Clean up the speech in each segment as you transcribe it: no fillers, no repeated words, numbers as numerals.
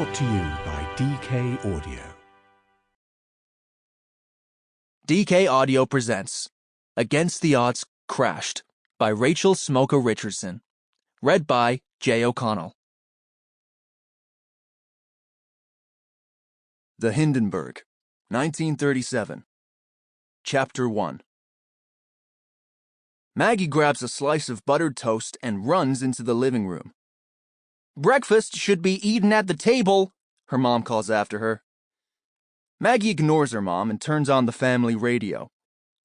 Brought to you by DK Audio. DK Audio presents Against the Odds Crashed by Rachel Smoker Richardson. Read by Jay O'Connell. The Hindenburg, 1937. Chapter 1. Maggie grabs a slice of buttered toast and runs into the living room. "Breakfast should be eaten at the table," her mom calls after her. Maggie ignores her mom and turns on the family radio.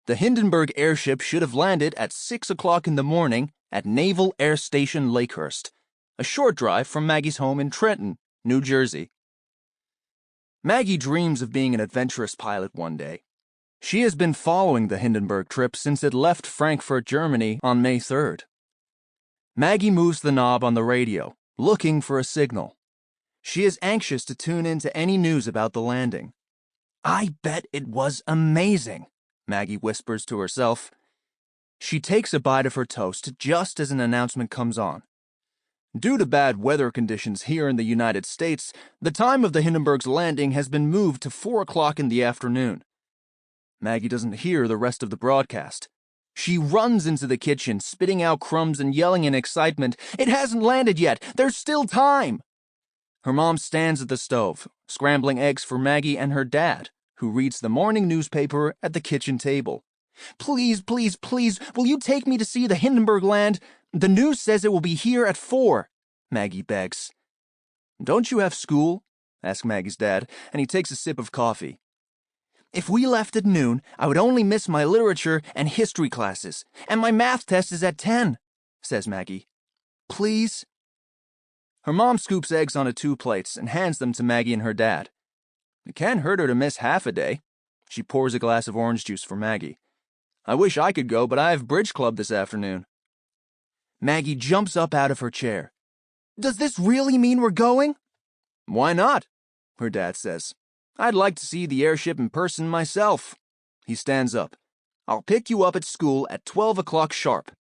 The Hindenburg airship should have landed at 6 o'clock in the morning at Naval Air Station Lakehurst, a short drive from Maggie's home in Trenton, New Jersey. Maggie dreams of being an adventurous pilot one day. She has been following the Hindenburg trip since it left Frankfurt, Germany on May 3rd. Maggie moves the knob on the radio, looking for a signal. She is anxious to tune in to any news about the landing. "I bet it was amazing," Maggie whispers to herself. She takes a bite of her toast just as an announcement comes on. Due to bad weather conditions here in the United States, the time of the Hindenburg's landing has been moved to 4 o'clock in the afternoon. Maggie doesn't hear the rest of the broadcast. She runs into the kitchen, spitting out crumbs and yelling in excitement, "It hasn't landed yet! There's still time!" Her mom stands at the stove, scrambling eggs for Maggie and her dad, who reads the morning newspaper at the kitchen table. "Please, please, please, will you take me to see the Hindenburg land? The news says it will be here at 4, Maggie begs. "Don't you have school?" asks Maggie's dad, and he takes a sip of coffee. "If we left at noon, I would only miss my literature and history classes, and my math test is at 10, says Maggie. "Please?" Her mom scoops eggs onto 2 plates and hands them to Maggie and her dad. It can't hurt her to miss half a day. She pours a glass of orange juice for Maggie. "I wish I could go, but I have bridge club this afternoon." Maggie jumps up out of her chair. "Does this really mean we're going?" "Why not?" her dad says. "I'd like to see the airship in person myself." He stands up. "I'll pick you up at school at 12 o'clock sharp."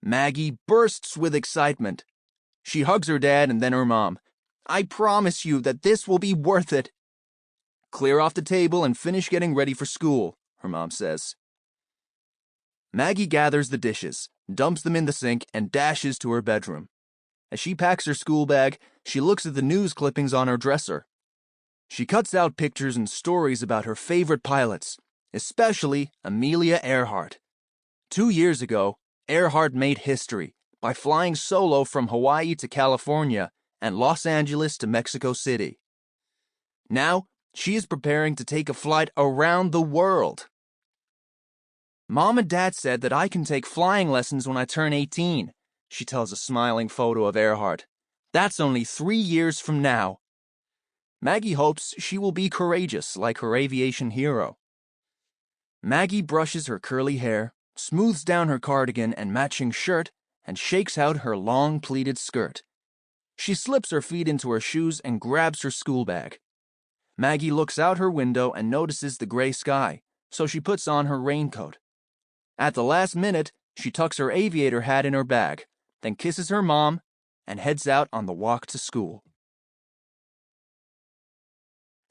Maggie bursts with excitement. She hugs her dad and then her mom. "I promise you that this will be worth it." "Clear off the table and finish getting ready for school," her mom says. Maggie gathers the dishes, dumps them in the sink, and dashes to her bedroom. As she packs her school bag, she looks at the news clippings on her dresser. She cuts out pictures and stories about her favorite pilots, especially Amelia Earhart. 2 years ago, Earhart made history by flying solo from Hawaii to California and Los Angeles to Mexico City. Now, she is preparing to take a flight around the world. "Mom and Dad said that I can take flying lessons when I turn 18, she tells a smiling photo of Earhart. "That's only 3 years from now." Maggie hopes she will be courageous like her aviation hero. Maggie brushes her curly hair, smooths down her cardigan and matching shirt, and shakes out her long pleated skirt. She slips her feet into her shoes and grabs her school bag. Maggie looks out her window and notices the gray sky, so she puts on her raincoat. At the last minute, she tucks her aviator hat in her bag, then kisses her mom and heads out on the walk to school.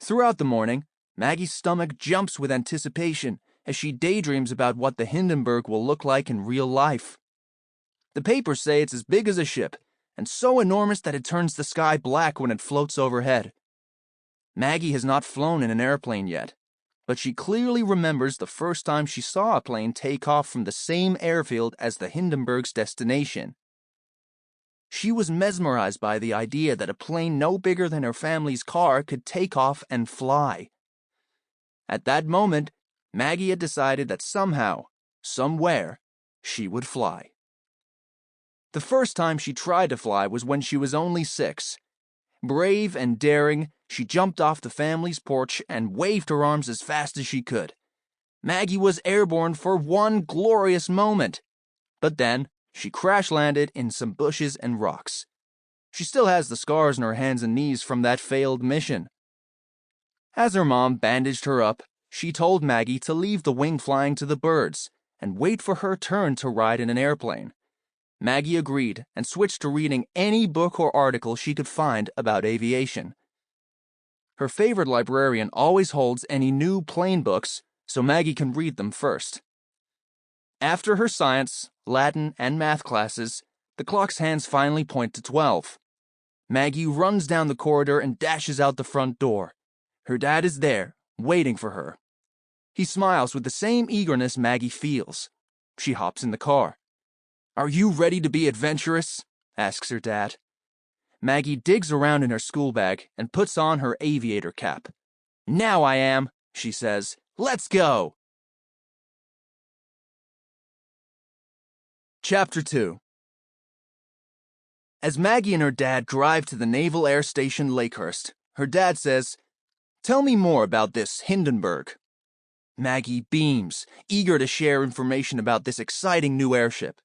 Throughout the morning, Maggie's stomach jumps with anticipation as she daydreams about what the Hindenburg will look like in real life. The papers say it's as big as a ship, and so enormous that it turns the sky black when it floats overhead. Maggie has not flown in an airplane yet, but she clearly remembers the first time she saw a plane take off from the same airfield as the Hindenburg's destination. She was mesmerized by the idea that a plane no bigger than her family's car could take off and fly. At that moment, Maggie had decided that somehow, somewhere, she would fly. The first time she tried to fly was when she was only 6. Brave and daring, she jumped off the family's porch and waved her arms as fast as she could. Maggie was airborne for one glorious moment, but then she crash-landed in some bushes and rocks. She still has the scars on her hands and knees from that failed mission. As her mom bandaged her up, she told Maggie to leave the wing flying to the birds and wait for her turn to ride in an airplane. Maggie agreed and switched to reading any book or article she could find about aviation. Her favorite librarian always holds any new plane books, so Maggie can read them first. After her science, Latin, and math classes, the clock's hands finally point to 12. Maggie runs down the corridor and dashes out the front door. Her dad is there, waiting for her. He smiles with the same eagerness Maggie feels. She hops in the car. "Are you ready to be adventurous?" asks her dad. Maggie digs around in her school bag and puts on her aviator cap. "Now I am," she says. "Let's go!" Chapter 2. As Maggie and her dad drive to the Naval Air Station Lakehurst, her dad says, "Tell me more about this Hindenburg." Maggie beams, eager to share information about this exciting new airship.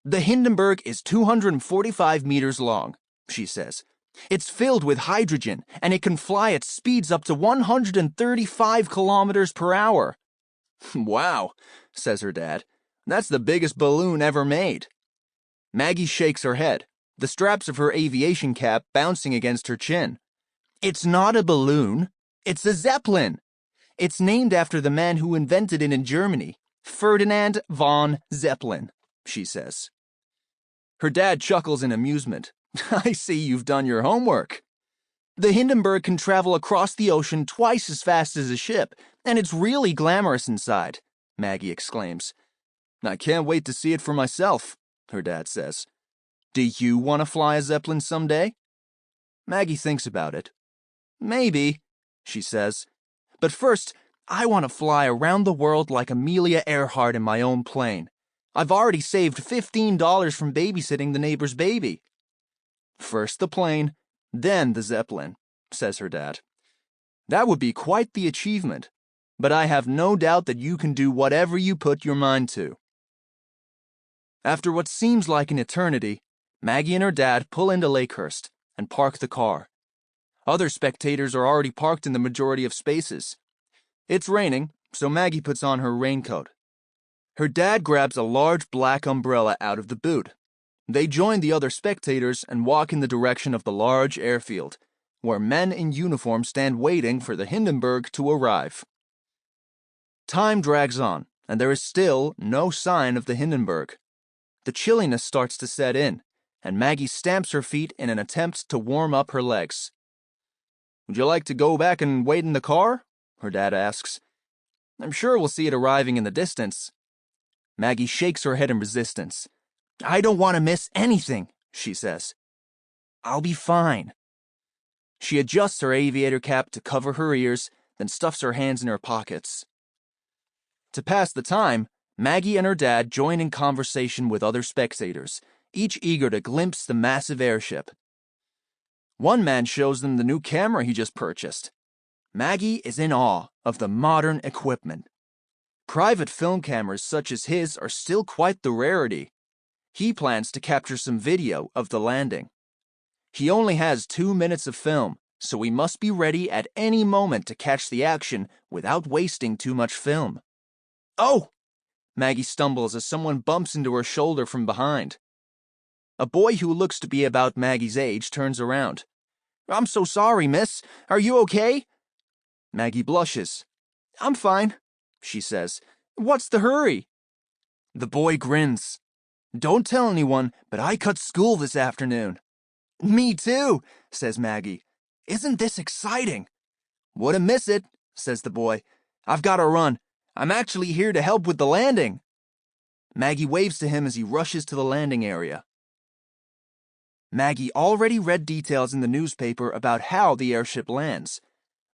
"The Hindenburg is 245 meters long," she says. "It's filled with hydrogen, and it can fly at speeds up to 135 kilometers per hour. "Wow," says her dad. "That's the biggest balloon ever made." Maggie shakes her head, the straps of her aviation cap bouncing against her chin. "It's not a balloon. It's a Zeppelin. It's named after the man who invented it in Germany, Ferdinand von Zeppelin," she says. Her dad chuckles in amusement. "I see you've done your homework." "The Hindenburg can travel across the ocean twice as fast as a ship, and it's really glamorous inside," Maggie exclaims. "I can't wait to see it for myself," her dad says. "Do you want to fly a Zeppelin someday?" Maggie thinks about it. "Maybe," she says. "But first, I want to fly around the world like Amelia Earhart in my own plane. I've already saved $15 from babysitting the neighbor's baby." "First the plane, then the Zeppelin," says her dad. "That would be quite the achievement, but I have no doubt that you can do whatever you put your mind to." After what seems like an eternity, Maggie and her dad pull into Lakehurst and park the car. Other spectators are already parked in the majority of spaces. It's raining, so Maggie puts on her raincoat. Her dad grabs a large black umbrella out of the boot. They join the other spectators and walk in the direction of the large airfield, where men in uniform stand waiting for the Hindenburg to arrive. Time drags on, and there is still no sign of the Hindenburg. The chilliness starts to set in, and Maggie stamps her feet in an attempt to warm up her legs. "Would you like to go back and wait in the car?" her dad asks. "I'm sure we'll see it arriving in the distance." Maggie shakes her head in resistance. "I don't want to miss anything," she says. "I'll be fine." She adjusts her aviator cap to cover her ears, then stuffs her hands in her pockets. To pass the time, Maggie and her dad join in conversation with other spectators, each eager to glimpse the massive airship. One man shows them the new camera he just purchased. Maggie is in awe of the modern equipment. Private film cameras such as his are still quite the rarity. He plans to capture some video of the landing. He only has 2 minutes of film, so he must be ready at any moment to catch the action without wasting too much film. "Oh!" Maggie stumbles as someone bumps into her shoulder from behind. A boy who looks to be about Maggie's age turns around. "I'm so sorry, miss. Are you okay?" Maggie blushes. "I'm fine," she says. "What's the hurry?" The boy grins. "Don't tell anyone, but I cut school this afternoon." "Me too," says Maggie. "Isn't this exciting?" "Wouldn't miss it," says the boy. "I've got to run. I'm actually here to help with the landing." Maggie waves to him as he rushes to the landing area. Maggie already read details in the newspaper about how the airship lands.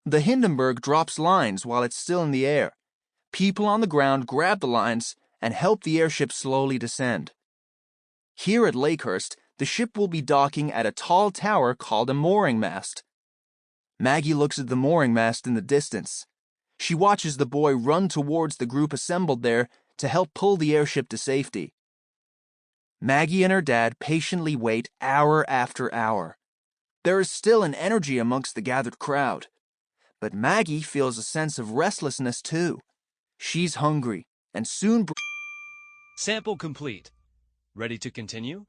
The Hindenburg drops lines while it's still in the air. People on the ground grab the lines and help the airship slowly descend. Here at Lakehurst, the ship will be docking at a tall tower called a mooring mast. Maggie looks at the mooring mast in the distance. She watches the boy run towards the group assembled there to help pull the airship to safety. Maggie and her dad patiently wait hour after hour. There is still an energy amongst the gathered crowd. But Maggie feels a sense of restlessness too. She's hungry, and soon... Sample complete. Ready to continue?